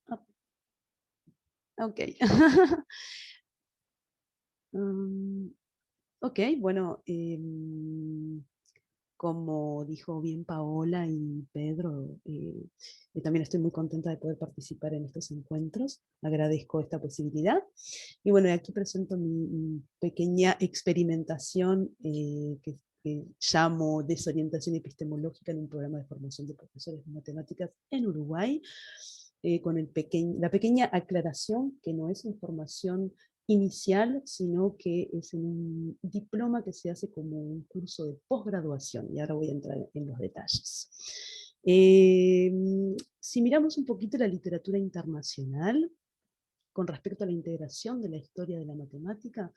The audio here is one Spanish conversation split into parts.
Ah, ok. Mm, ok, bueno, como dijo bien Paola y Pedro, también estoy muy contenta de poder participar en estos encuentros. Agradezco esta posibilidad. Y bueno, aquí presento mi pequeña experimentación que llamo desorientación epistemológica en un programa de formación de profesores de matemáticas en Uruguay, con la pequeña aclaración que no es información inicial, sino que es en un diploma que se hace como un curso de posgraduación, y ahora voy a entrar en los detalles. Eh, si miramos un poquito la literatura internacional, con respecto a la integración de la historia de la matemática,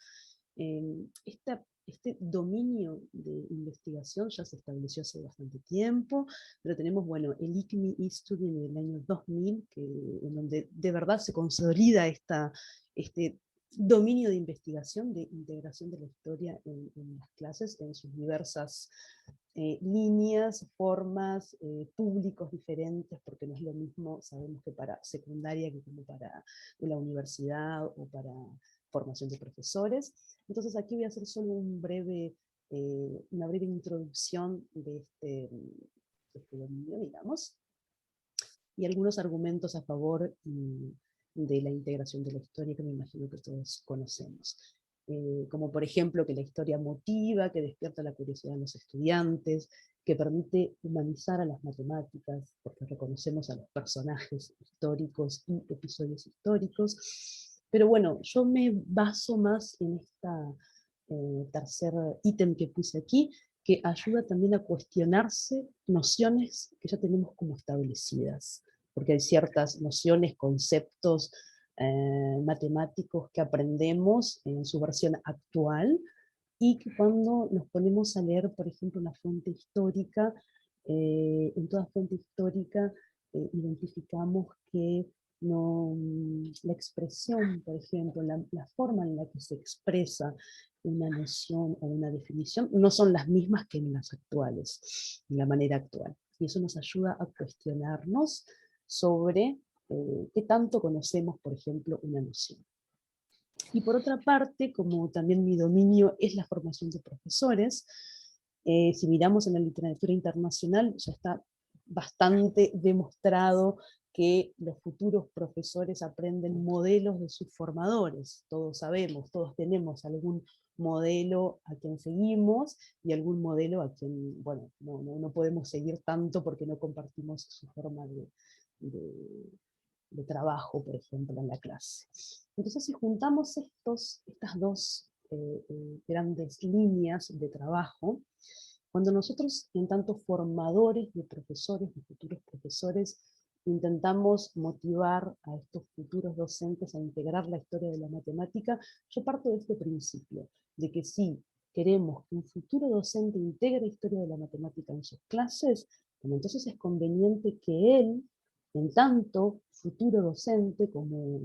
este dominio de investigación ya se estableció hace bastante tiempo, pero tenemos, bueno, el ICMI History en el año 2000, en donde de verdad se consolida este dominio de investigación, de integración de la historia en las clases, en sus diversas líneas, formas, públicos diferentes, porque no es lo mismo, sabemos que para secundaria que como para la universidad o para formación de profesores. Entonces aquí voy a hacer solo una breve introducción de este dominio, digamos, y algunos argumentos a favor de la integración de la historia que me imagino que todos conocemos. Como por ejemplo que la historia motiva, que despierta la curiosidad en los estudiantes, que permite humanizar a las matemáticas, porque reconocemos a los personajes históricos y episodios históricos. Pero bueno, yo me baso más en tercer ítem que puse aquí, que ayuda también a cuestionarse nociones que ya tenemos como establecidas, porque hay ciertas nociones, conceptos matemáticos que aprendemos en su versión actual, y que cuando nos ponemos a leer, por ejemplo, una fuente histórica, en toda fuente histórica identificamos que no, la expresión, por ejemplo, la forma en la que se expresa una noción o una definición, no son las mismas que en las actuales, en la manera actual. Y eso nos ayuda a cuestionarnos sobre qué tanto conocemos, por ejemplo, una noción. Y por otra parte, como también mi dominio es la formación de profesores, si miramos en la literatura internacional, ya está bastante demostrado que los futuros profesores aprenden modelos de sus formadores. Todos sabemos, todos tenemos algún modelo a quien seguimos y algún modelo a quien, bueno, no podemos seguir tanto porque no compartimos su forma de, de trabajo, por ejemplo, en la clase. Entonces, si juntamos estas dos grandes líneas de trabajo, cuando nosotros, en tanto formadores de profesores, de futuros profesores, intentamos motivar a estos futuros docentes a integrar la historia de la matemática, yo parto de este principio, de que si queremos que un futuro docente integre la historia de la matemática en sus clases, bueno, entonces es conveniente que él, en tanto futuro docente, como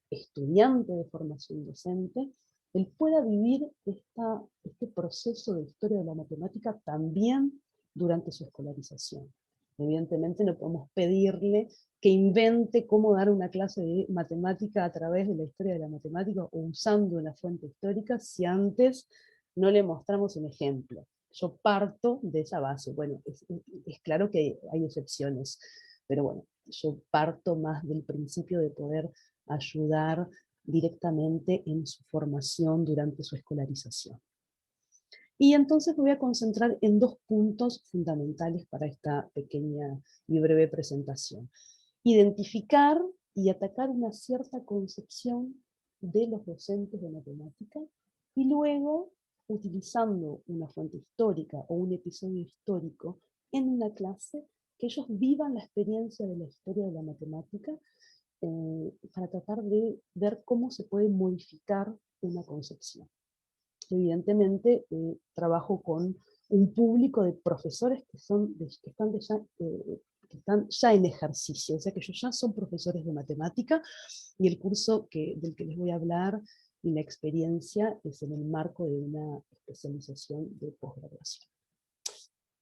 estudiante de formación docente, él pueda vivir este proceso de historia de la matemática también durante su escolarización. Evidentemente no podemos pedirle que invente cómo dar una clase de matemática a través de la historia de la matemática o usando una fuente histórica si antes no le mostramos un ejemplo. Yo parto de esa base. Bueno, es claro que hay excepciones, pero bueno, yo parto más del principio de poder ayudar directamente en su formación durante su escolarización. Y entonces me voy a concentrar en dos puntos fundamentales para esta pequeña y breve presentación. Identificar y atacar una cierta concepción de los docentes de matemática, y luego, utilizando una fuente histórica o un episodio histórico en una clase, que ellos vivan la experiencia de la historia de la matemática, para tratar de ver cómo se puede modificar una concepción. Evidentemente, trabajo con un público de profesores que están ya en ejercicio, o sea que ellos ya son profesores de matemática, y el curso del que les voy a hablar y la experiencia es en el marco de una especialización de posgraduación.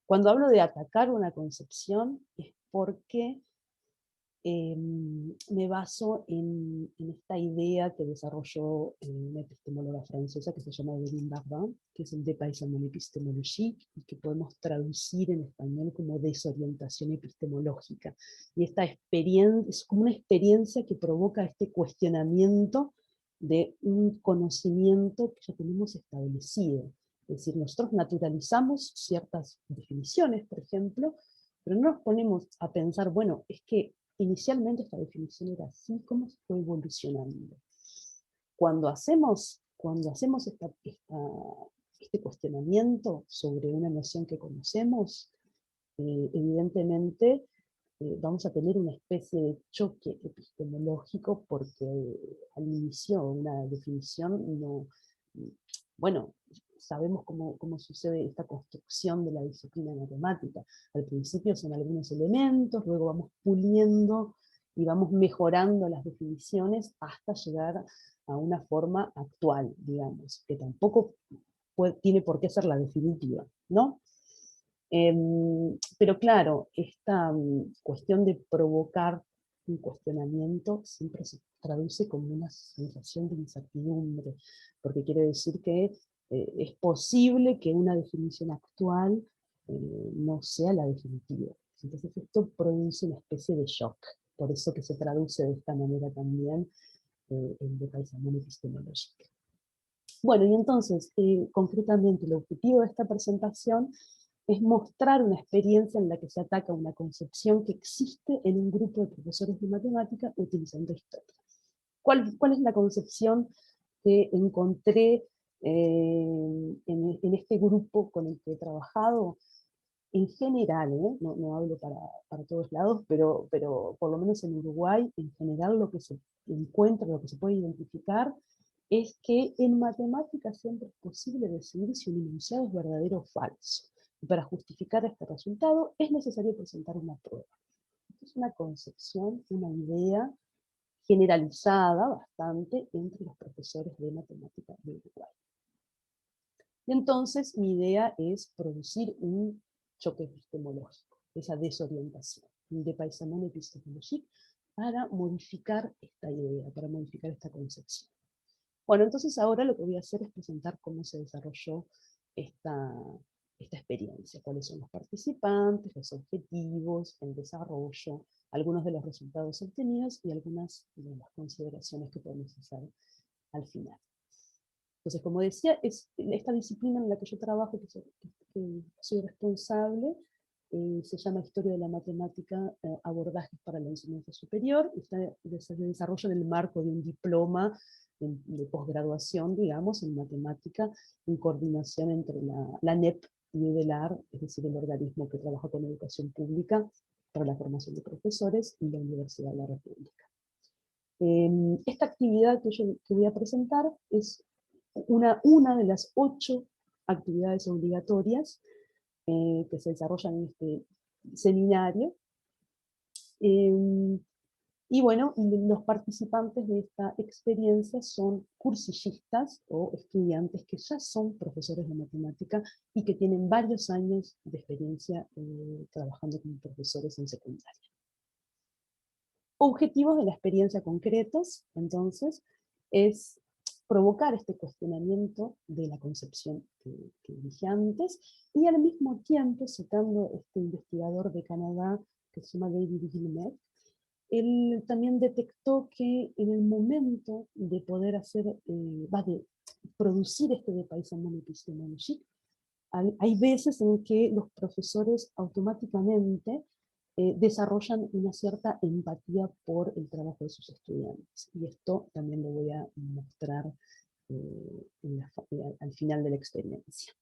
Cuando hablo de atacar una concepción es porque me baso en esta idea que desarrolló una epistemóloga francesa que se llama Evelyn Barbin, que es el dépaysement épistémologique, y que podemos traducir en español como desorientación epistemológica. Y esta experiencia es como una experiencia que provoca este cuestionamiento de un conocimiento que ya tenemos establecido. Es decir, nosotros naturalizamos ciertas definiciones, por ejemplo, pero no nos ponemos a pensar, bueno, es que inicialmente esta definición era así, ¿cómo se fue evolucionando? Cuando hacemos este cuestionamiento sobre una noción que conocemos, evidentemente vamos a tener una especie de choque epistemológico porque al inicio una definición no, bueno, sabemos cómo sucede esta construcción de la disciplina matemática. Al principio son algunos elementos, luego vamos puliendo y vamos mejorando las definiciones hasta llegar a una forma actual, digamos, que tampoco tiene por qué ser la definitiva, ¿no? Pero claro, esta cuestión de provocar un cuestionamiento siempre se traduce como una sensación de incertidumbre, porque quiere decir que es posible que una definición actual no sea la definitiva. Entonces esto produce una especie de shock, por eso que se traduce de esta manera también el dépaysement epistémologique. Bueno, y entonces, concretamente, el objetivo de esta presentación es mostrar una experiencia en la que se ataca una concepción que existe en un grupo de profesores de matemática utilizando historia. ¿Cuál es la concepción que encontré en este grupo con el que he trabajado? En general, no hablo para todos lados, pero por lo menos en Uruguay, en general lo que se encuentra, lo que se puede identificar, es que en matemáticas siempre es posible decidir si un enunciado es verdadero o falso. Y para justificar este resultado es necesario presentar una prueba. Esto es una concepción, una idea generalizada bastante entre los profesores de matemáticas de Uruguay. Y entonces mi idea es producir un choque epistemológico, esa desorientación, un dépaysement épistémologique, para modificar esta idea, para modificar esta concepción. Bueno, entonces ahora lo que voy a hacer es presentar cómo se desarrolló esta experiencia, cuáles son los participantes, los objetivos, el desarrollo, algunos de los resultados obtenidos y algunas de las consideraciones que podemos hacer al final. Entonces, como decía, es esta disciplina en la que yo trabajo, que soy responsable, se llama Historia de la Matemática, abordajes para la enseñanza superior, y se desarrolla en el marco de un diploma de posgraduación, digamos, en matemática, en coordinación entre la ANEP y UDELAR, es decir, el organismo que trabaja con educación pública para la formación de profesores, y la Universidad de la República. Esta actividad que voy a presentar es una de las 8 actividades obligatorias que se desarrollan en este seminario. Y bueno, los participantes de esta experiencia son cursillistas o estudiantes que ya son profesores de matemática y que tienen varios años de experiencia trabajando como profesores en secundaria. Objetivos de la experiencia concretos, entonces, es provocar este cuestionamiento de la concepción que dije antes, y al mismo tiempo, citando este investigador de Canadá que se llama David Guillemette, él también detectó que en el momento de poder de producir este dépaysement épistémologique, hay veces en que los profesores automáticamente desarrollan una cierta empatía por el trabajo de sus estudiantes. Y esto también lo voy a mostrar al final de la experiencia.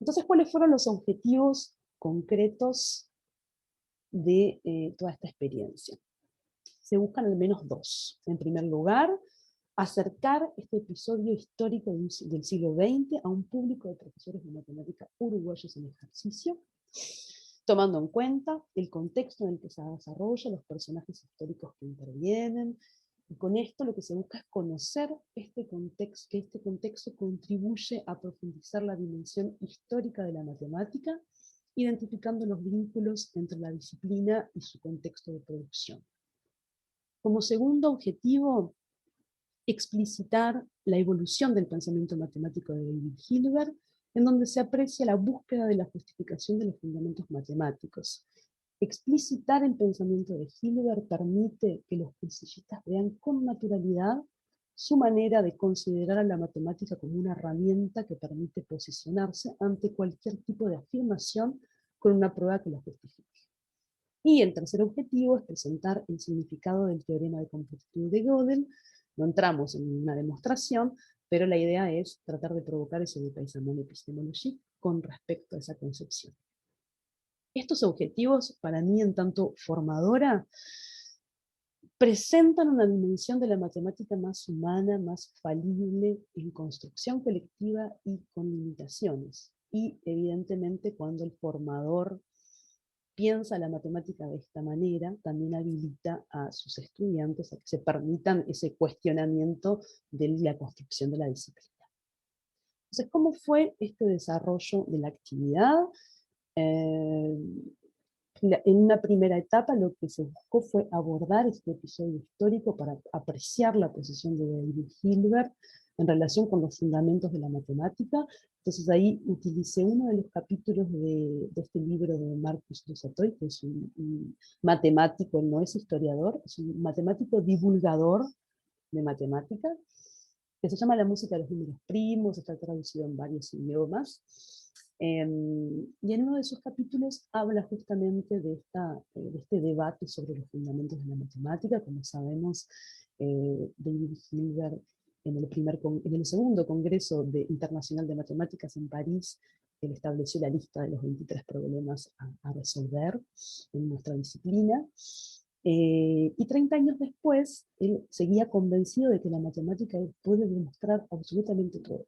Entonces, ¿cuáles fueron los objetivos concretos de toda esta experiencia? Se buscan al menos 2. En primer lugar, acercar este episodio histórico del siglo XX a un público de profesores de matemática uruguayos en ejercicio, tomando en cuenta el contexto en el que se desarrolla, los personajes históricos que intervienen, y con esto lo que se busca es conocer este contexto, que este contexto contribuye a profundizar la dimensión histórica de la matemática, identificando los vínculos entre la disciplina y su contexto de producción. Como segundo objetivo, explicitar la evolución del pensamiento matemático de David Hilbert, en donde se aprecia la búsqueda de la justificación de los fundamentos matemáticos. Explicitar el pensamiento de Hilbert permite que los fisicistas vean con naturalidad su manera de considerar a la matemática como una herramienta que permite posicionarse ante cualquier tipo de afirmación con una prueba que la justifique. Y el tercer objetivo es presentar el significado del teorema de completitud de Gödel. No entramos en una demostración, pero la idea es tratar de provocar ese dépaysement épistémologique con respecto a esa concepción. Estos objetivos, para mí en tanto formadora, presentan una dimensión de la matemática más humana, más falible, en construcción colectiva y con limitaciones. Y evidentemente cuando el formador piensa la matemática de esta manera, también habilita a sus estudiantes a que se permitan ese cuestionamiento de la construcción de la disciplina. Entonces, ¿cómo fue este desarrollo de la actividad? Eh, en una primera etapa lo que se buscó fue abordar este episodio histórico para apreciar la posición de David Hilbert en relación con los fundamentos de la matemática. Entonces ahí utilicé uno de los capítulos de este libro de Marcus Dusatoy, que es un matemático, él no es historiador, es un matemático divulgador de matemática, que se llama La música de los números primos, está traducido en varios idiomas. Y en uno de sus capítulos habla justamente de este debate sobre los fundamentos de la matemática. Como sabemos, David Hilbert en el segundo Congreso Internacional de Matemáticas en París, él estableció la lista de los 23 problemas a resolver en nuestra disciplina. Y 30 años después, él seguía convencido de que la matemática puede demostrar absolutamente todo.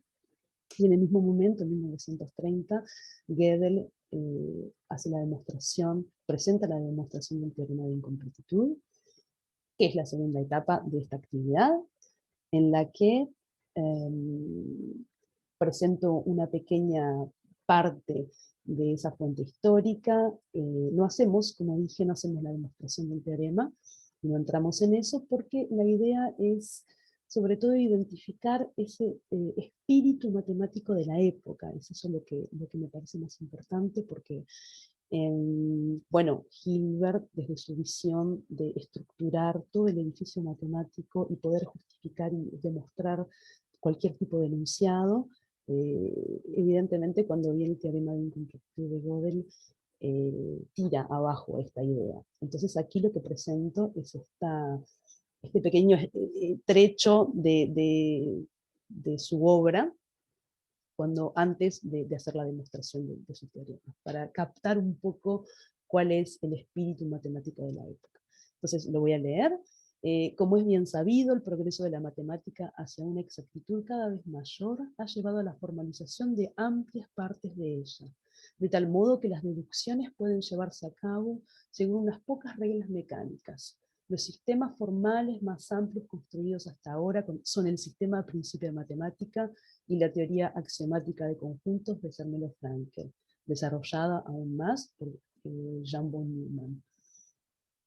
Y en el mismo momento, en 1930, Gödel hace la demostración, presenta la demostración del teorema de incompletitud, que es la segunda etapa de esta actividad, en la que presento una pequeña parte de esa fuente histórica. No hacemos, como dije, no hacemos la demostración del teorema, y no entramos en eso porque la idea es sobre todo identificar ese espíritu matemático de la época. Es eso lo que me parece más importante, porque bueno, Hilbert, desde su visión de estructurar todo el edificio matemático y poder justificar y demostrar cualquier tipo de enunciado, evidentemente cuando viene el teorema de incompletitud de Gödel, tira abajo esta idea. Entonces aquí lo que presento es este pequeño trecho de su obra, antes de hacer la demostración de su teorema, para captar un poco cuál es el espíritu matemático de la época. Entonces lo voy a leer. Como es bien sabido, el progreso de la matemática hacia una exactitud cada vez mayor ha llevado a la formalización de amplias partes de ella, de tal modo que las deducciones pueden llevarse a cabo según unas pocas reglas mecánicas. Los sistemas formales más amplios construidos hasta ahora son el sistema de principio de matemática y la teoría axiomática de conjuntos de Zermelo Fraenkel, desarrollada aún más por Jan von Neumann.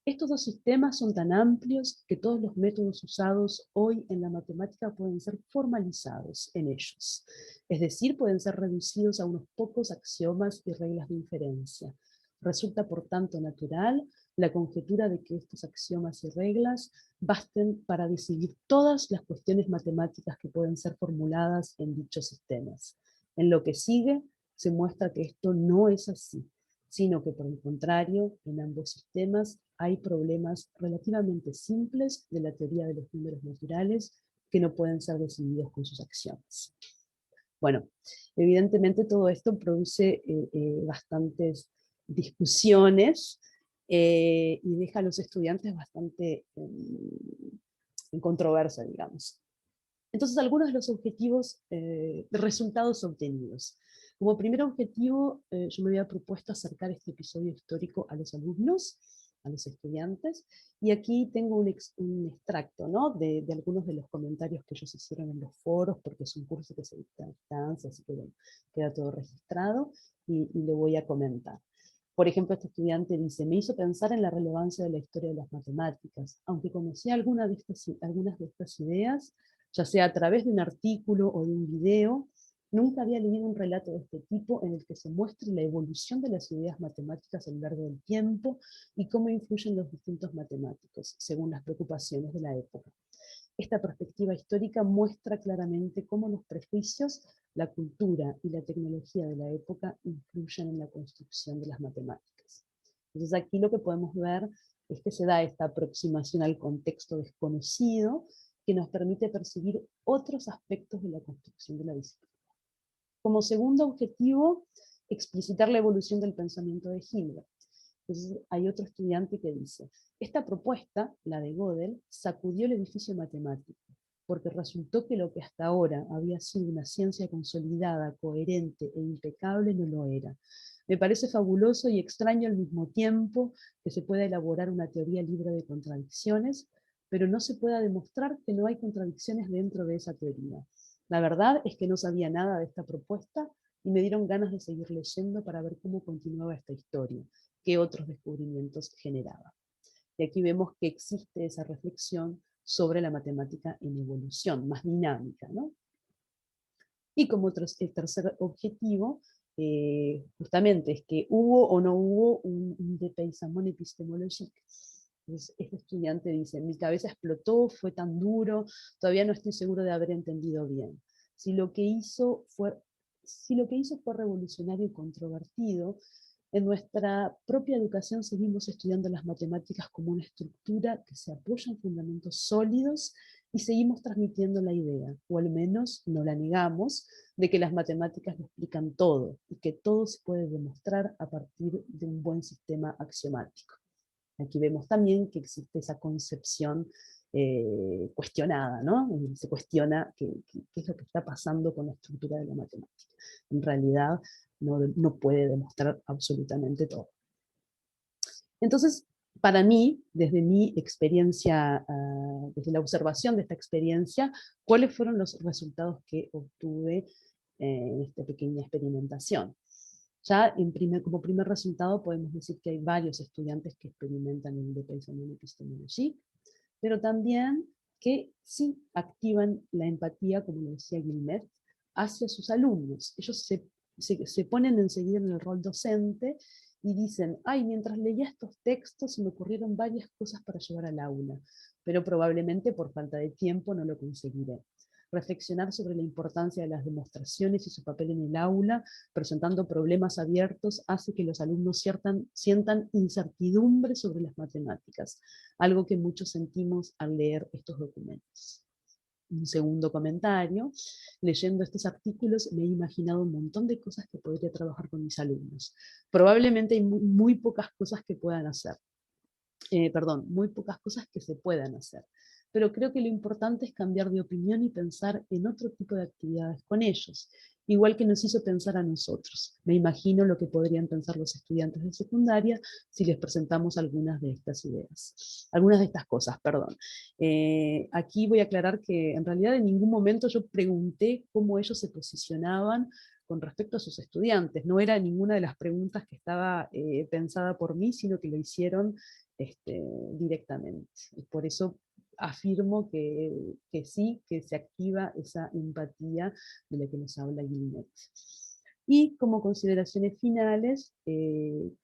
Estos dos sistemas son tan amplios que todos los métodos usados hoy en la matemática pueden ser formalizados en ellos, es decir, pueden ser reducidos a unos pocos axiomas y reglas de inferencia. Resulta por tanto natural la conjetura de que estos axiomas y reglas basten para decidir todas las cuestiones matemáticas que pueden ser formuladas en dichos sistemas. En lo que sigue, se muestra que esto no es así, sino que por el contrario, en ambos sistemas hay problemas relativamente simples de la teoría de los números naturales que no pueden ser decididos con sus axiomas. Bueno, evidentemente todo esto produce bastantes discusiones y deja a los estudiantes bastante en controversia, digamos. Entonces, algunos de los objetivos, resultados obtenidos. Como primer objetivo, yo me había propuesto acercar este episodio histórico a los alumnos, a los estudiantes, y aquí tengo un extracto, ¿no?, de algunos de los comentarios que ellos hicieron en los foros, porque es un curso que se dicta a distancia, así que bueno, queda todo registrado, y lo voy a comentar. Por ejemplo, este estudiante dice, me hizo pensar en la relevancia de la historia de las matemáticas, aunque conocía algunas de estas ideas, ya sea a través de un artículo o de un video, nunca había leído un relato de este tipo en el que se muestre la evolución de las ideas matemáticas a lo largo del tiempo y cómo influyen los distintos matemáticos, según las preocupaciones de la época. Esta perspectiva histórica muestra claramente cómo los prejuicios, la cultura y la tecnología de la época influyen en la construcción de las matemáticas. Entonces aquí lo que podemos ver es que se da esta aproximación al contexto desconocido que nos permite percibir otros aspectos de la construcción de la disciplina. Como segundo objetivo, explicitar la evolución del pensamiento de Hilbert. Entonces hay otro estudiante que dice, esta propuesta, la de Gödel, sacudió el edificio matemático, porque resultó que lo que hasta ahora había sido una ciencia consolidada, coherente e impecable no lo era. Me parece fabuloso y extraño al mismo tiempo que se pueda elaborar una teoría libre de contradicciones, pero no se pueda demostrar que no hay contradicciones dentro de esa teoría. La verdad es que no sabía nada de esta propuesta y me dieron ganas de seguir leyendo para ver cómo continuaba esta historia, qué otros descubrimientos generaba. Y aquí vemos que existe esa reflexión sobre la matemática en evolución, más dinámica, ¿no? Y como el tercer objetivo, justamente es que hubo o no hubo un dépaysement épistémologique. Entonces, este estudiante dice, mi cabeza explotó, fue tan duro, todavía no estoy seguro de haber entendido bien. Si lo que hizo fue revolucionario y controvertido, en nuestra propia educación seguimos estudiando las matemáticas como una estructura que se apoya en fundamentos sólidos y seguimos transmitiendo la idea, o al menos no la negamos, de que las matemáticas lo explican todo y que todo se puede demostrar a partir de un buen sistema axiomático. Aquí vemos también que existe esa concepción cuestionada, ¿no? Se cuestiona qué es lo que está pasando con la estructura de la matemática. En realidad no puede demostrar absolutamente todo. Entonces, para mí, desde mi experiencia, desde la observación de esta experiencia, ¿cuáles fueron los resultados que obtuve en esta pequeña experimentación? Ya como primer resultado podemos decir que hay varios estudiantes que experimentan el dépaysement épistémologique, pero también que sí activan la empatía, como lo decía Guillemette, hacia sus alumnos. Ellos se ponen enseguida en el rol docente y dicen, ay, mientras leía estos textos se me ocurrieron varias cosas para llevar al aula, pero probablemente por falta de tiempo no lo conseguiré. Reflexionar sobre la importancia de las demostraciones y su papel en el aula, presentando problemas abiertos, hace que los alumnos sientan incertidumbre sobre las matemáticas, algo que muchos sentimos al leer estos documentos. Un segundo comentario, leyendo estos artículos me he imaginado un montón de cosas que podría trabajar con mis alumnos. Probablemente hay muy pocas cosas que puedan hacer. Muy pocas cosas que se puedan hacer. Pero creo que lo importante es cambiar de opinión y pensar en otro tipo de actividades con ellos, igual que nos hizo pensar a nosotros. Me imagino lo que podrían pensar los estudiantes de secundaria si les presentamos algunas de estas ideas, algunas de estas cosas, perdón. Aquí voy a aclarar que en realidad en ningún momento yo pregunté cómo ellos se posicionaban con respecto a sus estudiantes. No era ninguna de las preguntas que estaba pensada por mí, sino que lo hicieron directamente. Y por eso afirmo que sí, que se activa esa empatía de la que nos habla Guillemette. Y como consideraciones finales, en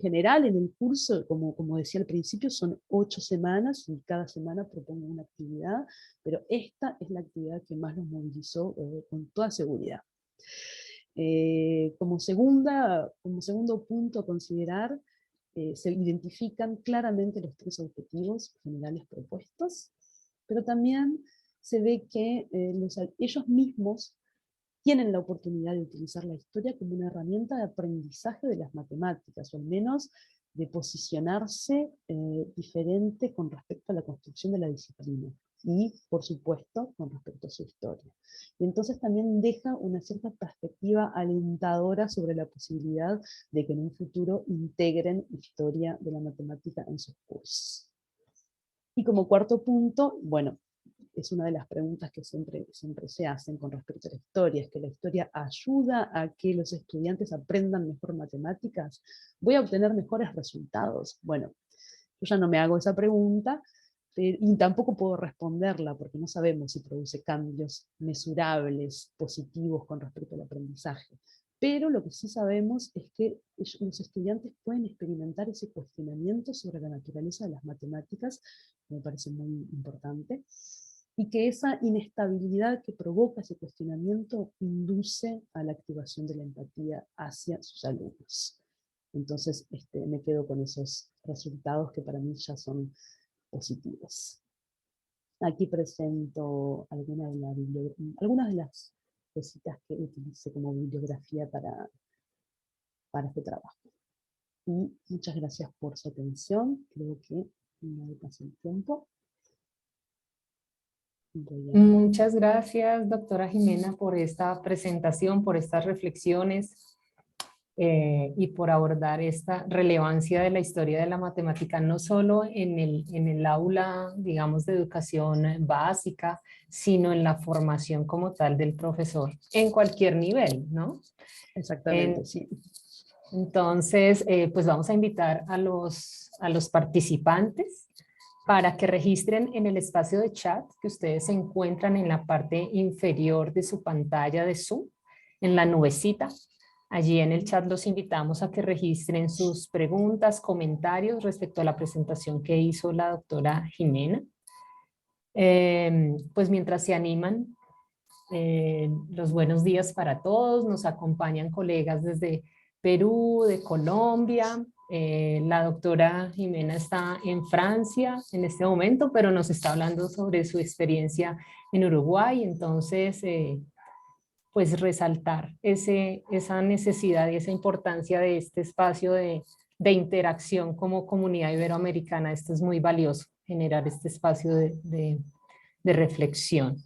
general en el curso, como decía al principio, son 8 semanas y cada semana propongo una actividad, pero esta es la actividad que más nos movilizó con toda seguridad. Como segundo punto a considerar, se identifican claramente los 3 objetivos generales propuestos, pero también se ve que ellos mismos tienen la oportunidad de utilizar la historia como una herramienta de aprendizaje de las matemáticas, o al menos de posicionarse diferente con respecto a la construcción de la disciplina y, por supuesto, con respecto a su historia. Y entonces también deja una cierta perspectiva alentadora sobre la posibilidad de que en un futuro integren historia de la matemática en sus cursos. Y como cuarto punto, bueno, es una de las preguntas que siempre se hacen con respecto a la historia, es que la historia ayuda a que los estudiantes aprendan mejor matemáticas, voy a obtener mejores resultados. Bueno, yo ya no me hago esa pregunta, y tampoco puedo responderla porque no sabemos si produce cambios mesurables, positivos con respecto al aprendizaje. Pero lo que sí sabemos es que los estudiantes pueden experimentar ese cuestionamiento sobre la naturaleza de las matemáticas, que me parece muy importante, y que esa inestabilidad que provoca ese cuestionamiento induce a la activación de la empatía hacia sus alumnos. Entonces me quedo con esos resultados que para mí ya son positivos. Aquí presento algunas de las cositas que utilicé como bibliografía para este trabajo. Y muchas gracias por su atención. Creo que no me pasó el tiempo. Muchas gracias, doctora Jimena, por esta presentación, por estas reflexiones y por abordar esta relevancia de la historia de la matemática, no solo en el aula, digamos, de educación básica, sino en la formación como tal del profesor, en cualquier nivel, ¿no? Exactamente, sí. Entonces, pues vamos a invitar a los participantes para que registren en el espacio de chat que ustedes se encuentran en la parte inferior de su pantalla de Zoom, en la nubecita. Allí en el chat los invitamos a que registren sus preguntas, comentarios respecto a la presentación que hizo la doctora Jimena. Pues mientras se animan, los buenos días para todos. Nos acompañan colegas desde Perú, de Colombia. La doctora Jimena está en Francia en este momento, pero nos está hablando sobre su experiencia en Uruguay. Entonces, pues resaltar esa necesidad y esa importancia de este espacio de interacción como comunidad iberoamericana. Esto es muy valioso, generar este espacio de reflexión.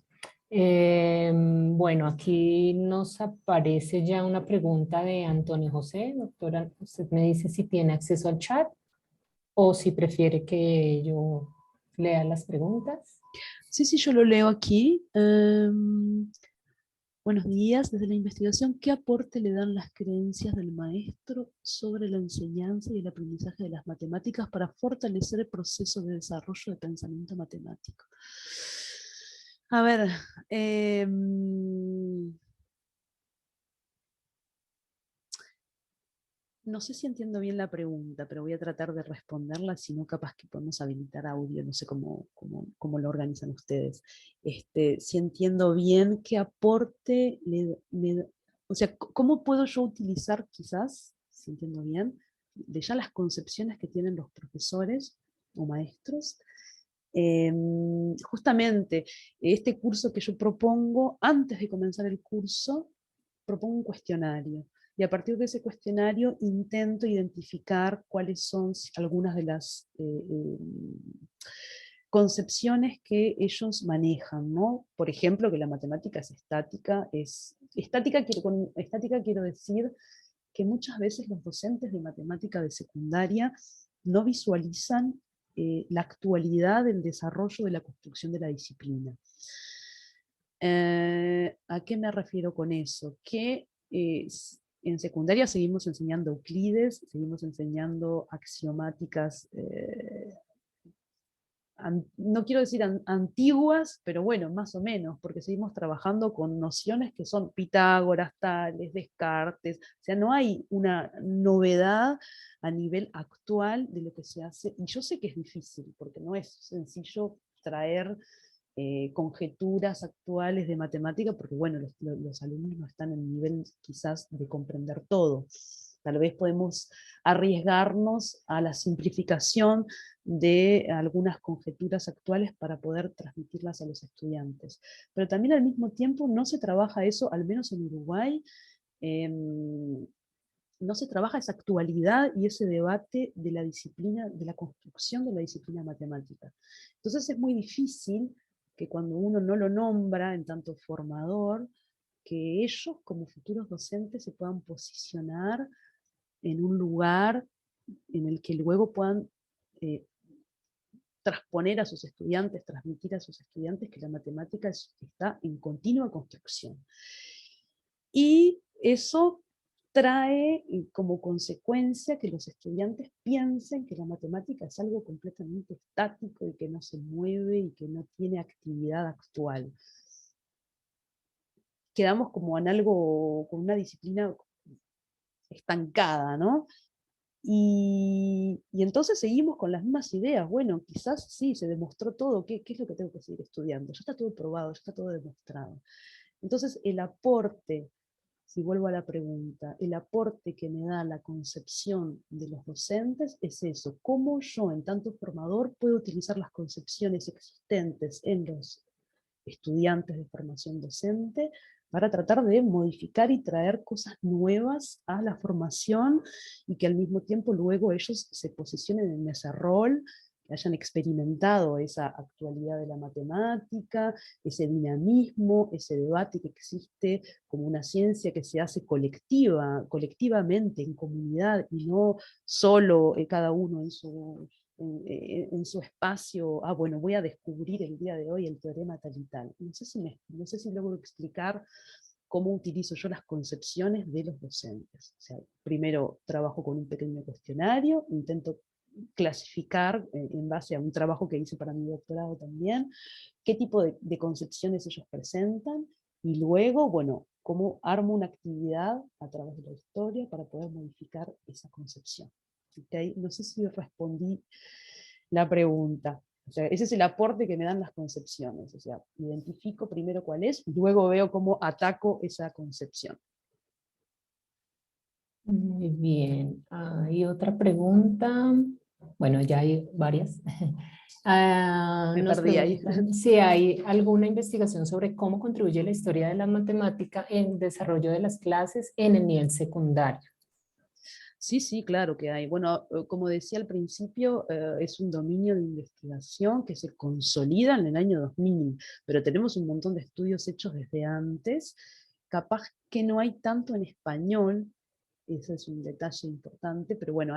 Bueno, aquí nos aparece ya una pregunta de Antonio José. Doctora, usted me dice si tiene acceso al chat o si prefiere que yo lea las preguntas. Sí, sí, yo lo leo aquí. Buenos días. Desde la investigación, ¿qué aporte le dan las creencias del maestro sobre la enseñanza y el aprendizaje de las matemáticas para fortalecer el proceso de desarrollo de pensamiento matemático? A ver, no sé si entiendo bien la pregunta, pero voy a tratar de responderla, si no capaz que podemos habilitar audio, no sé cómo lo organizan ustedes. Si entiendo bien qué aporte o sea, cómo puedo yo utilizar quizás, si entiendo bien, de ya las concepciones que tienen los profesores o maestros. Justamente este curso que yo propongo, antes de comenzar el curso, propongo un cuestionario. Y a partir de ese cuestionario intento identificar cuáles son algunas de las concepciones que ellos manejan, ¿no? Por ejemplo, que la matemática es estática. Con estática quiero decir que muchas veces los docentes de matemática de secundaria no visualizan la actualidad del desarrollo de la construcción de la disciplina. ¿A qué me refiero con eso? Que en secundaria seguimos enseñando Euclides, seguimos enseñando axiomáticas, no quiero decir antiguas, pero bueno, más o menos, porque seguimos trabajando con nociones que son Pitágoras, Tales, Descartes, o sea, no hay una novedad a nivel actual de lo que se hace, y yo sé que es difícil, porque no es sencillo traer conjeturas actuales de matemática, porque bueno, los alumnos no están en el nivel quizás de comprender todo. Tal vez podemos arriesgarnos a la simplificación de algunas conjeturas actuales para poder transmitirlas a los estudiantes. Pero también al mismo tiempo no se trabaja eso, al menos en Uruguay, no se trabaja esa actualidad y ese debate de la disciplina, de la construcción de la disciplina matemática. Entonces es muy difícil que cuando uno no lo nombra en tanto formador, que ellos como futuros docentes se puedan posicionar en un lugar en el que luego puedan transponer a sus estudiantes, transmitir a sus estudiantes que la matemática está en continua construcción. Y eso trae como consecuencia que los estudiantes piensen que la matemática es algo completamente estático y que no se mueve y que no tiene actividad actual. Quedamos como en algo, con una disciplina estancada, ¿no? Y entonces seguimos con las mismas ideas. Bueno, quizás sí, se demostró todo. ¿Qué es lo que tengo que seguir estudiando? Ya está todo probado, ya está todo demostrado. Entonces el aporte, si vuelvo a la pregunta, el aporte que me da la concepción de los docentes es eso, cómo yo en tanto formador puedo utilizar las concepciones existentes en los estudiantes de formación docente para tratar de modificar y traer cosas nuevas a la formación y que al mismo tiempo luego ellos se posicionen en ese rol, que hayan experimentado esa actualidad de la matemática, ese dinamismo, ese debate que existe como una ciencia que se hace colectivamente, en comunidad, y no solo cada uno en su espacio. Bueno, voy a descubrir el día de hoy el teorema tal y tal. No sé si logro explicar cómo utilizo yo las concepciones de los docentes. O sea, primero trabajo con un pequeño cuestionario, intento clasificar en base a un trabajo que hice para mi doctorado también, qué tipo de concepciones ellos presentan, y luego, bueno, cómo armo una actividad a través de la historia para poder modificar esa concepción. ¿Okay? No sé si respondí la pregunta. O sea, ese es el aporte que me dan las concepciones. O sea, identifico primero cuál es y luego veo cómo ataco esa concepción. Muy bien. Y otra pregunta. Bueno, ya hay varias. Me Nos perdí ahí. preguntan si hay alguna investigación sobre cómo contribuye la historia de la matemática en el desarrollo de las clases en el nivel secundario. Sí, sí, claro que hay. Bueno, como decía al principio, es un dominio de investigación que se consolida en el año 2000, pero tenemos un montón de estudios hechos desde antes. Capaz que no hay tanto en español, ese es un detalle importante, pero bueno,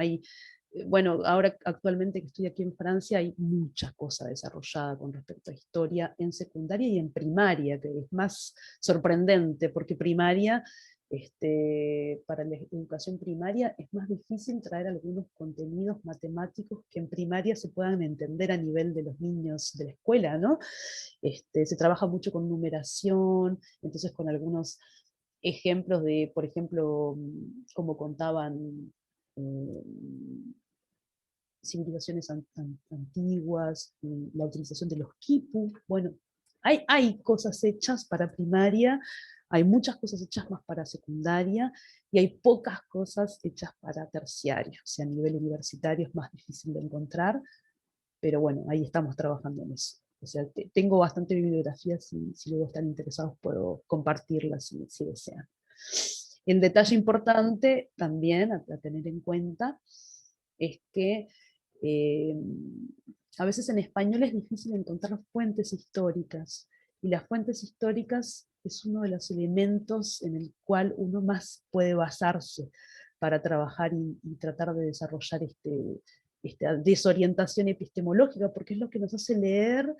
bueno, ahora actualmente que estoy aquí en Francia hay mucha cosa desarrollada con respecto a historia en secundaria y en primaria, que es más sorprendente, porque primaria, para la educación primaria es más difícil traer algunos contenidos matemáticos que en primaria se puedan entender a nivel de los niños de la escuela, ¿no? Se trabaja mucho con numeración, entonces con algunos ejemplos de, por ejemplo, como contaban civilizaciones antiguas, la utilización de los quipu. Bueno, hay cosas hechas para primaria, hay muchas cosas hechas más para secundaria y hay pocas cosas hechas para terciario. O sea, a nivel universitario es más difícil de encontrar, pero bueno, ahí estamos trabajando en eso. O sea, tengo bastante bibliografía, si luego están interesados puedo compartirla si desean. El detalle importante también a tener en cuenta es que a veces en español es difícil encontrar fuentes históricas, y las fuentes históricas es uno de los elementos en el cual uno más puede basarse para trabajar y tratar de desarrollar esta desorientación epistemológica, porque es lo que nos hace leer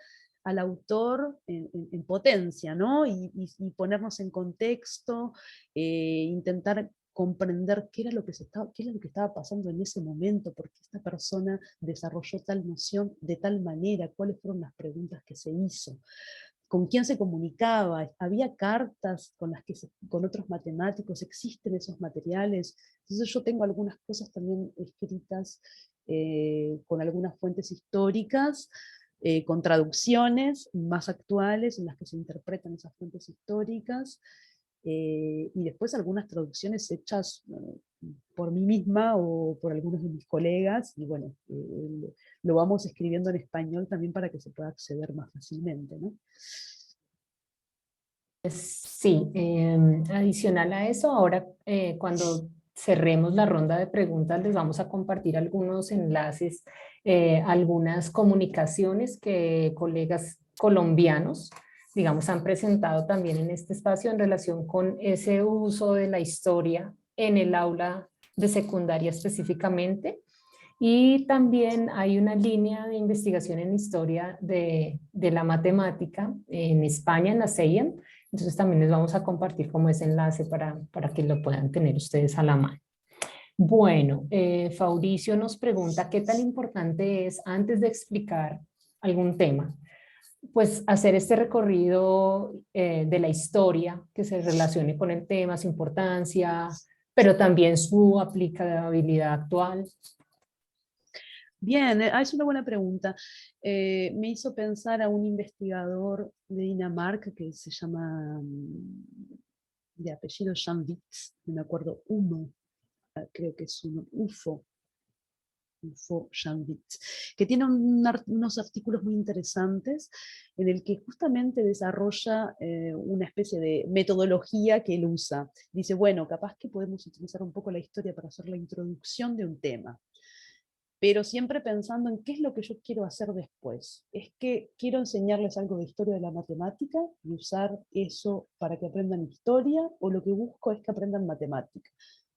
al autor en potencia, ¿no? Y ponernos en contexto, intentar comprender qué era lo que estaba pasando en ese momento, por qué esta persona desarrolló tal noción de tal manera, cuáles fueron las preguntas que se hizo, con quién se comunicaba, había cartas con otros matemáticos, existen esos materiales. Entonces yo tengo algunas cosas también escritas con algunas fuentes históricas, con traducciones más actuales en las que se interpretan esas fuentes históricas, y después algunas traducciones hechas por mí misma o por algunos de mis colegas, y bueno, lo vamos escribiendo en español también para que se pueda acceder más fácilmente, ¿no? Sí, adicional a eso, ahora cuando cerremos la ronda de preguntas les vamos a compartir algunos enlaces, algunas comunicaciones que colegas colombianos, digamos, han presentado también en este espacio en relación con ese uso de la historia en el aula de secundaria específicamente. Y también hay una línea de investigación en historia de la matemática en España, en la CEIEM. Entonces también les vamos a compartir como ese enlace para que lo puedan tener ustedes a la mano. Bueno, Fabricio nos pregunta qué tan importante es, antes de explicar algún tema, pues hacer este recorrido de la historia que se relacione con el tema, su importancia, pero también su aplicabilidad actual. Bien, es una buena pregunta. Me hizo pensar a un investigador de Dinamarca que se llama, de apellido Jan Witz, no me acuerdo, creo que es uno, UFO Jan Witz, que tiene unos artículos muy interesantes en el que justamente desarrolla una especie de metodología que él usa. Dice, bueno, capaz que podemos utilizar un poco la historia para hacer la introducción de un tema, pero siempre pensando en qué es lo que yo quiero hacer después. Es que quiero enseñarles algo de historia de la matemática y usar eso para que aprendan historia, o lo que busco es que aprendan matemática.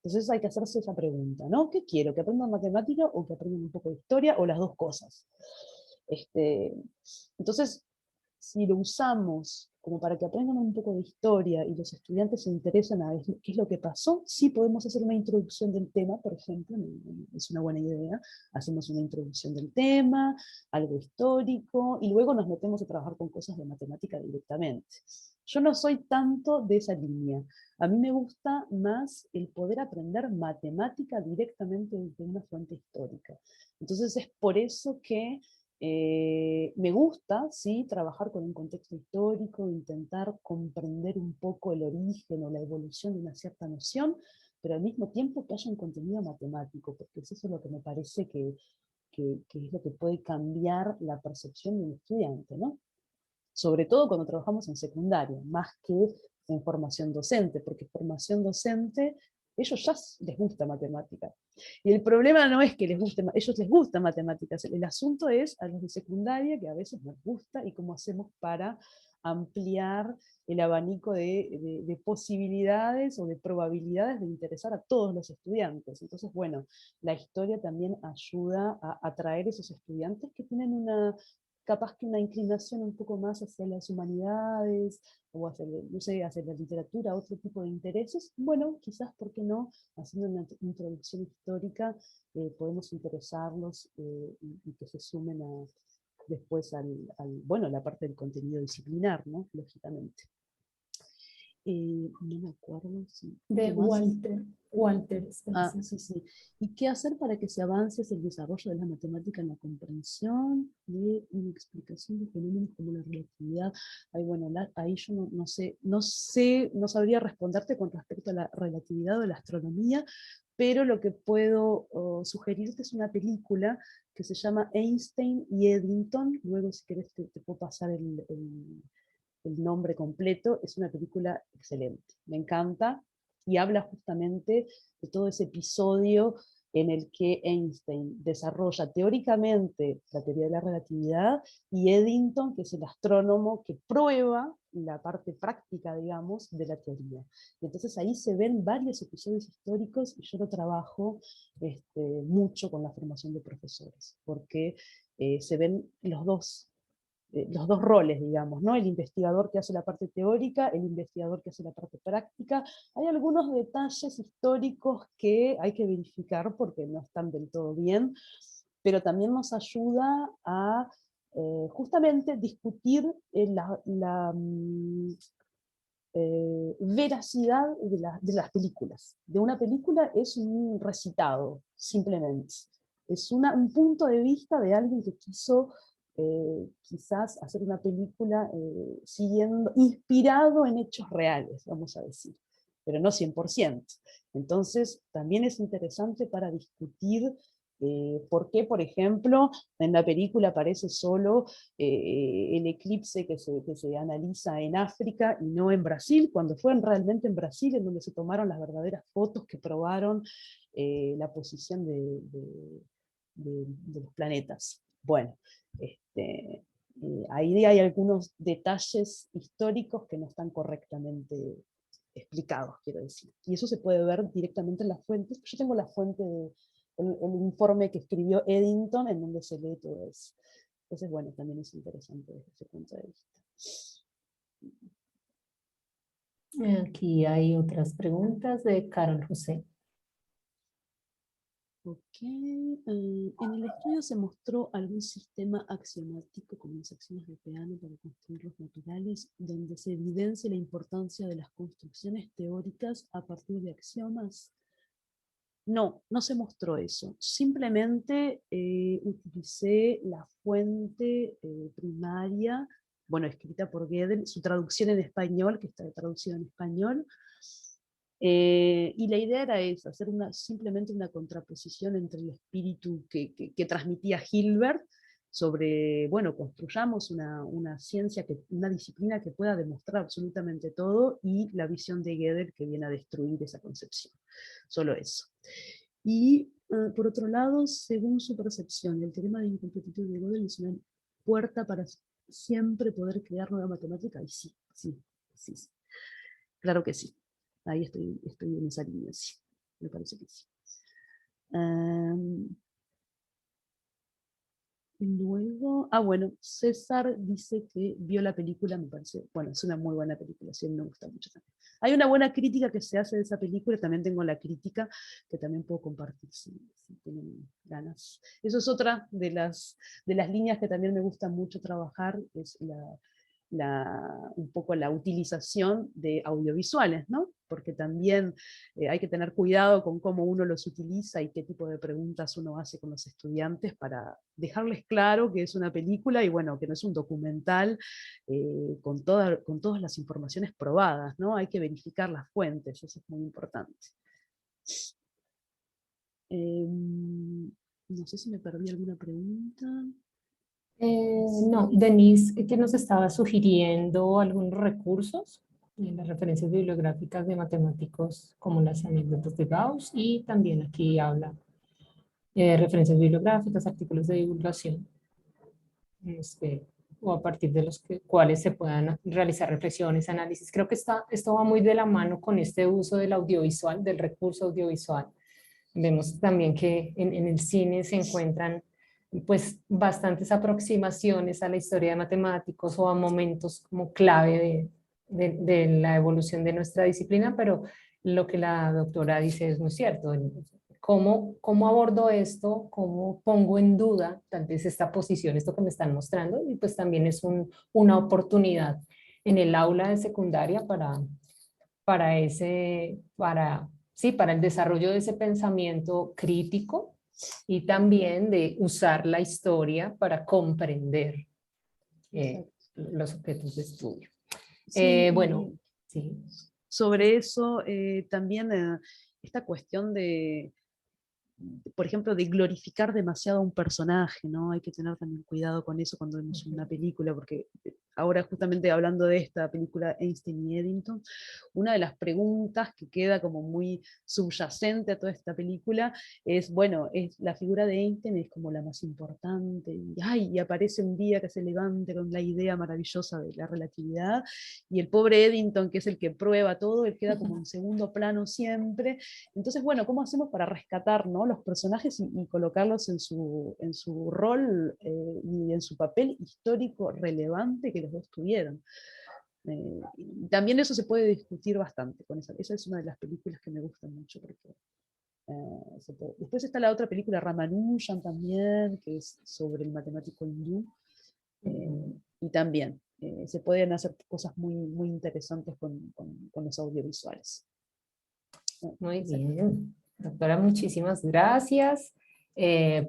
Entonces hay que hacerse esa pregunta, ¿no? ¿Qué quiero? ¿Que aprendan matemática o que aprendan un poco de historia, o las dos cosas? Entonces, si lo usamos como para que aprendan un poco de historia y los estudiantes se interesen a ver qué es lo que pasó, sí podemos hacer una introducción del tema, por ejemplo, es una buena idea. Hacemos una introducción del tema, algo histórico, y luego nos metemos a trabajar con cosas de matemática directamente. Yo no soy tanto de esa línea. A mí me gusta más el poder aprender matemática directamente desde una fuente histórica. Entonces es por eso que me gusta, sí, trabajar con un contexto histórico, intentar comprender un poco el origen o la evolución de una cierta noción, pero al mismo tiempo que haya un contenido matemático, porque eso es lo que me parece que es lo que puede cambiar la percepción de un estudiante, ¿no? Sobre todo cuando trabajamos en secundaria, más que en formación docente, porque formación docente, ellos ya les gusta matemática. Y el problema no es que les guste, ellos les gusta matemáticas, el asunto es a los de secundaria que a veces nos gusta, y cómo hacemos para ampliar el abanico de posibilidades o de probabilidades de interesar a todos los estudiantes. Entonces, bueno, la historia también ayuda a atraer esos estudiantes que tienen capaz que una inclinación un poco más hacia las humanidades, o hacia, no sé, hacia la literatura, otro tipo de intereses. Bueno, quizás, ¿por qué no? Haciendo una introducción histórica, podemos interesarlos, y que se sumen después bueno, la parte del contenido disciplinar, ¿no? Lógicamente. No me acuerdo si... De ¿Qué más? Walter Spencer. Sí, sí. ¿Y qué hacer para que se avance hacia el desarrollo de la matemática en la comprensión de una explicación de fenómenos como la relatividad? Ay, bueno, ahí yo no sabría responderte con respecto a la relatividad o la astronomía, pero lo que puedo sugerirte es una película que se llama Einstein y Eddington. Luego, si querés, te puedo pasar el nombre completo. Es una película excelente, me encanta, y habla justamente de todo ese episodio en el que Einstein desarrolla teóricamente la teoría de la relatividad, y Eddington, que es el astrónomo que prueba la parte práctica, digamos, de la teoría. Y entonces ahí se ven varios episodios históricos, y yo lo trabajo mucho con la formación de profesores, porque se ven los dos roles, digamos, ¿no? El investigador que hace la parte teórica, el investigador que hace la parte práctica. Hay algunos detalles históricos que hay que verificar porque no están del todo bien, pero también nos ayuda a justamente discutir veracidad de las películas. De una película es un recitado, simplemente. Es un punto de vista de alguien que quiso quizás hacer una película inspirado en hechos reales, vamos a decir, pero no 100%. Entonces, también es interesante para discutir por qué, por ejemplo, en la película aparece solo el eclipse que se analiza en África y no en Brasil, cuando fue realmente en Brasil en donde se tomaron las verdaderas fotos que probaron la posición de los planetas. Bueno, ahí hay algunos detalles históricos que no están correctamente explicados, quiero decir. Y eso se puede ver directamente en las fuentes. Yo tengo la fuente el informe que escribió Eddington, en donde se lee todo eso. Entonces, bueno, también es interesante desde ese punto de vista. Aquí hay otras preguntas de Carol José. Ok, en el estudio se mostró algún sistema axiomático como las acciones de Peano para construir los naturales, donde se evidencia la importancia de las construcciones teóricas a partir de axiomas. No, no se mostró eso. Simplemente utilicé la fuente primaria, bueno, escrita por Gödel, su traducción en español, que está traducida en español, y la idea era esa, hacer simplemente una contraposición entre el espíritu que transmitía Hilbert sobre, bueno, construyamos una ciencia, una disciplina que pueda demostrar absolutamente todo, y la visión de Gödel que viene a destruir esa concepción. Solo eso. Y por otro lado, según su percepción, el teorema de incompletitud de Gödel es una puerta para siempre poder crear nueva matemática, y sí, sí, sí, sí. Claro que sí. Ahí estoy en esa línea, sí. Me parece que sí. Luego, bueno, César dice que vio la película, me parece, bueno, es una muy buena película, sí, me gusta mucho también. Hay una buena crítica que se hace de esa película, también tengo la crítica que también puedo compartir si tienen ganas. Eso es otra de las líneas que también me gusta mucho trabajar, es un poco la utilización de audiovisuales, ¿no? Porque también hay que tener cuidado con cómo uno los utiliza y qué tipo de preguntas uno hace con los estudiantes para dejarles claro que es una película y bueno, que no es un documental con todas las informaciones probadas, ¿no? Hay que verificar las fuentes, eso es muy importante. No sé si me perdí alguna pregunta. No, Denise, que nos estaba sugiriendo algunos recursos en las referencias bibliográficas de matemáticos como las anécdotas de Gauss, y también aquí habla referencias bibliográficas, artículos de divulgación, o a partir de los cuales se puedan realizar reflexiones, análisis. Creo que esto va muy de la mano con este uso del audiovisual, del recurso audiovisual. Vemos también que en el cine se encuentran pues bastantes aproximaciones a la historia de matemáticos o a momentos como clave de la evolución de nuestra disciplina, pero lo que la doctora dice es muy cierto. ¿Cómo abordo esto? ¿Cómo pongo en duda tal vez esta posición, esto que me están mostrando? Y pues también es una oportunidad en el aula de secundaria para el desarrollo de ese pensamiento crítico y también de usar la historia para comprender los objetos de estudio. Sí, Bueno, sí. sobre eso también esta cuestión por ejemplo, de glorificar demasiado a un personaje, ¿no? Hay que tener también cuidado con eso cuando vemos una película, porque ahora justamente hablando de esta película Einstein y Eddington, una de las preguntas que queda como muy subyacente a toda esta película es, bueno, la figura de Einstein es como la más importante, y aparece un día que se levante con la idea maravillosa de la relatividad, y el pobre Eddington, que es el que prueba todo, él queda como en segundo plano siempre. Entonces, bueno, ¿cómo hacemos para rescatar, ¿no?, los personajes y colocarlos en su rol y en su papel histórico relevante que los dos tuvieron? Y también eso se puede discutir bastante con esa. Esa es una de las películas que me gustan mucho. Porque, después está la otra película, Ramanujan también, que es sobre el matemático hindú. Y también se pueden hacer cosas muy, muy interesantes con los audiovisuales. Muy bien. Doctora, muchísimas gracias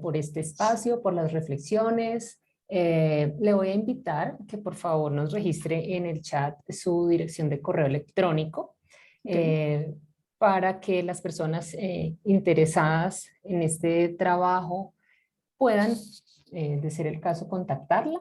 por este espacio, por las reflexiones. Le voy a invitar que por favor nos registre en el chat su dirección de correo electrónico para que las personas interesadas en este trabajo puedan, de ser el caso, contactarla.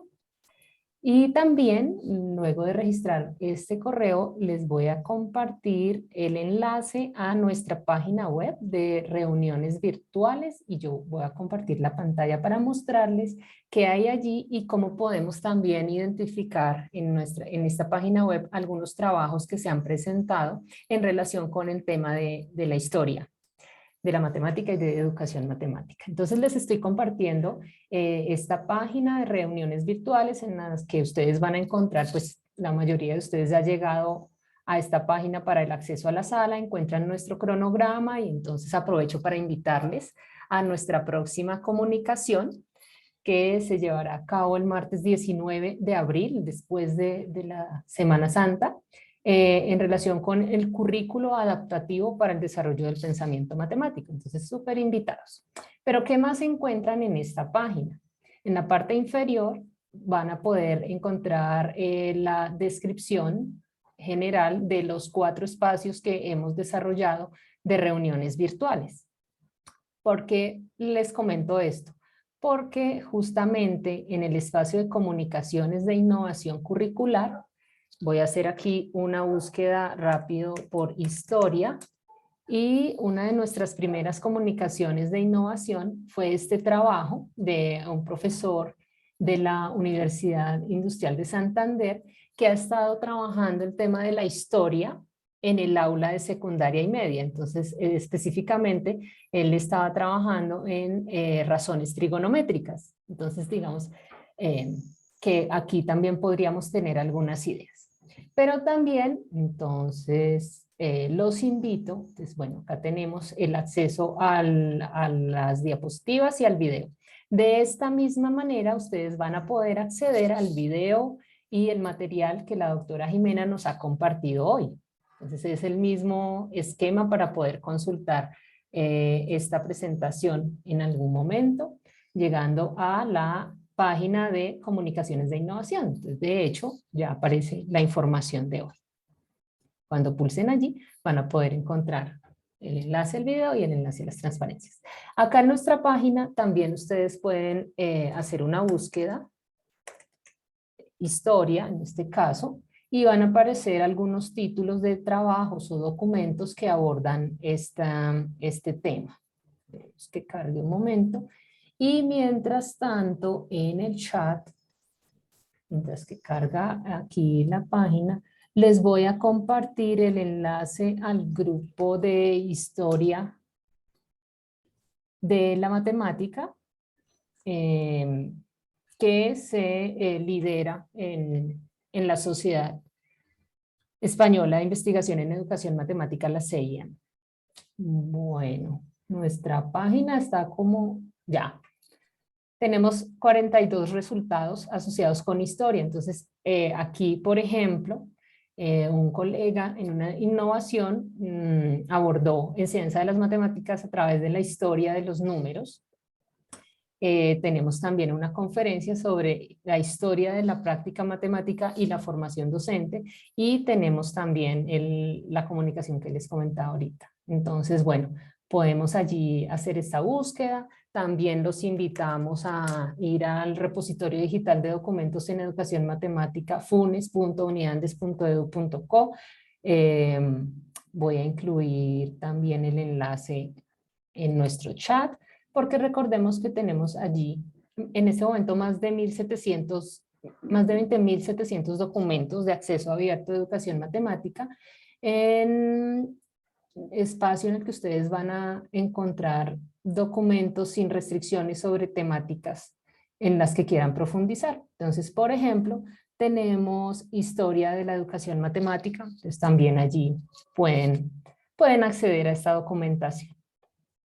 Y también, luego de registrar este correo, les voy a compartir el enlace a nuestra página web de reuniones virtuales, y yo voy a compartir la pantalla para mostrarles qué hay allí y cómo podemos también identificar en esta página web algunos trabajos que se han presentado en relación con el tema de la historia. de la matemática y de educación matemática. Entonces les estoy compartiendo esta página de reuniones virtuales en las que ustedes van a encontrar, pues la mayoría de ustedes ya ha llegado a esta página para el acceso a la sala, encuentran nuestro cronograma y entonces aprovecho para invitarles a nuestra próxima comunicación que se llevará a cabo el martes 19 de abril, después de la Semana Santa, en relación con el currículo adaptativo para el desarrollo del pensamiento matemático. Entonces, súper invitados. Pero, ¿qué más se encuentran en esta página? En la parte inferior van a poder encontrar la descripción general de los 4 espacios que hemos desarrollado de reuniones virtuales. ¿Por qué les comento esto? Porque justamente en el espacio de comunicaciones de innovación curricular, voy a hacer aquí una búsqueda rápido por historia, y una de nuestras primeras comunicaciones de innovación fue este trabajo de un profesor de la Universidad Industrial de Santander que ha estado trabajando el tema de la historia en el aula de secundaria y media. Entonces, específicamente, él estaba trabajando en razones trigonométricas. Entonces, digamos que aquí también podríamos tener algunas ideas. Pero también, entonces, los invito, pues bueno, acá tenemos el acceso a las diapositivas y al video. De esta misma manera, ustedes van a poder acceder al video y el material que la doctora Jimena nos ha compartido hoy. Entonces, es el mismo esquema para poder consultar esta presentación en algún momento, llegando a la página de comunicaciones de innovación. Entonces, de hecho, ya aparece la información de hoy. Cuando pulsen allí, van a poder encontrar el enlace al video y el enlace a las transparencias. Acá en nuestra página también ustedes pueden hacer una búsqueda, historia en este caso, y van a aparecer algunos títulos de trabajos o documentos que abordan este tema. Tenemos que cargue un momento. Y mientras tanto, en el chat, mientras que carga aquí la página, les voy a compartir el enlace al grupo de historia de la matemática que se lidera en la Sociedad Española de Investigación en Educación Matemática, la CEIAM. Bueno, nuestra página está como ya. Tenemos 42 resultados asociados con historia. Entonces, aquí, por ejemplo, un colega en una innovación abordó enseñanza de las matemáticas a través de la historia de los números. Tenemos también una conferencia sobre la historia de la práctica matemática y la formación docente, y tenemos también la comunicación que les comentaba ahorita. Entonces, bueno, podemos allí hacer esta búsqueda. También los invitamos a ir al repositorio digital de documentos en educación matemática funes.uniandes.edu.co. Voy a incluir también el enlace en nuestro chat, porque recordemos que tenemos allí en este momento más de 20.700 documentos de acceso abierto de educación matemática, en espacio en el que ustedes van a encontrar documentos sin restricciones sobre temáticas en las que quieran profundizar. Entonces, por ejemplo, tenemos historia de la educación matemática, entonces también allí pueden acceder a esta documentación.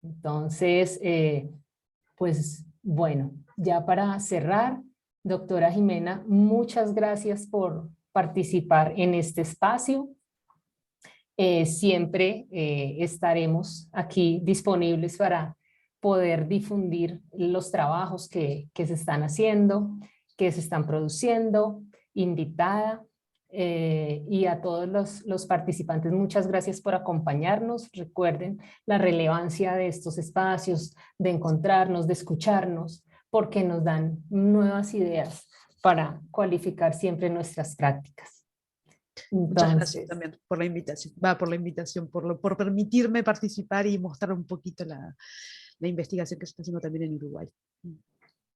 Entonces, pues bueno, ya para cerrar, doctora Jimena, muchas gracias por participar en este espacio. Siempre estaremos aquí disponibles para poder difundir los trabajos que se están haciendo, que se están produciendo, invitada. Y a todos los participantes, muchas gracias por acompañarnos. Recuerden la relevancia de estos espacios, de encontrarnos, de escucharnos, porque nos dan nuevas ideas para cualificar siempre nuestras prácticas. Muchas gracias también por la invitación, por permitirme participar y mostrar un poquito la investigación que se está haciendo también en Uruguay.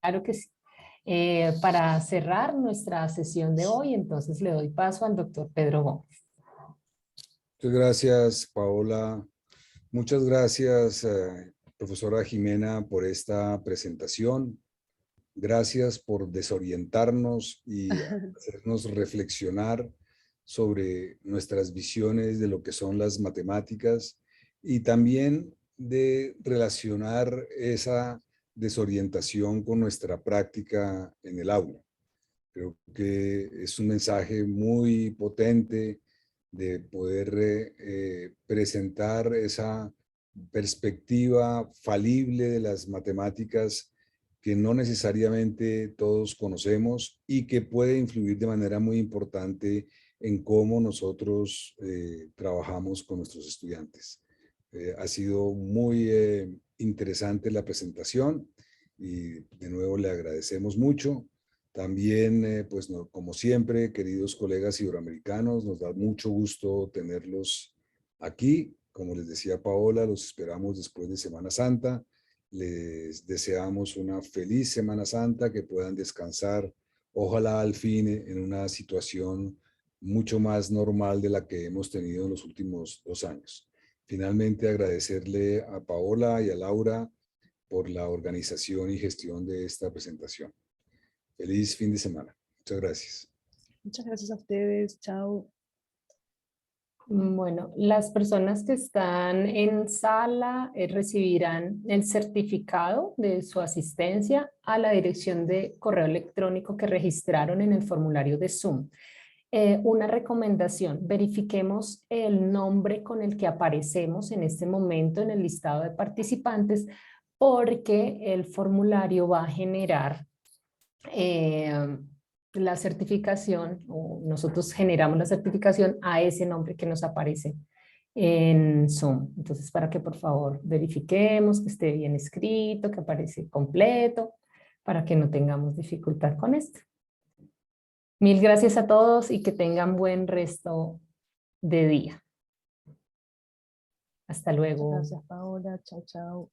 Claro que sí. Para cerrar nuestra sesión de hoy, entonces le doy paso al doctor Pedro Gómez. Muchas gracias, Paola. Muchas gracias, profesora Jimena, por esta presentación. Gracias por desorientarnos y hacernos reflexionar sobre nuestras visiones de lo que son las matemáticas y también de relacionar esa desorientación con nuestra práctica en el aula. Creo que es un mensaje muy potente de poder presentar esa perspectiva falible de las matemáticas que no necesariamente todos conocemos y que puede influir de manera muy importante en cómo nosotros trabajamos con nuestros estudiantes. Ha sido muy interesante la presentación y de nuevo le agradecemos mucho. También, pues como siempre, queridos colegas iberoamericanos, nos da mucho gusto tenerlos aquí. Como les decía Paola, los esperamos después de Semana Santa. Les deseamos una feliz Semana Santa, que puedan descansar, ojalá al fin en una situación mucho más normal de la que hemos tenido en los últimos 2 años. Finalmente, agradecerle a Paola y a Laura por la organización y gestión de esta presentación. Feliz fin de semana. Muchas gracias. Muchas gracias a ustedes. Chao. Bueno, las personas que están en sala recibirán el certificado de su asistencia a la dirección de correo electrónico que registraron en el formulario de Zoom. Una recomendación, verifiquemos el nombre con el que aparecemos en este momento en el listado de participantes, porque el formulario va a generar la certificación, o nosotros generamos la certificación a ese nombre que nos aparece en Zoom. Entonces, para que por favor verifiquemos que esté bien escrito, que aparece completo, para que no tengamos dificultad con esto. Mil gracias a todos y que tengan buen resto de día. Hasta luego. Muchas gracias, Paola. Chao, chao.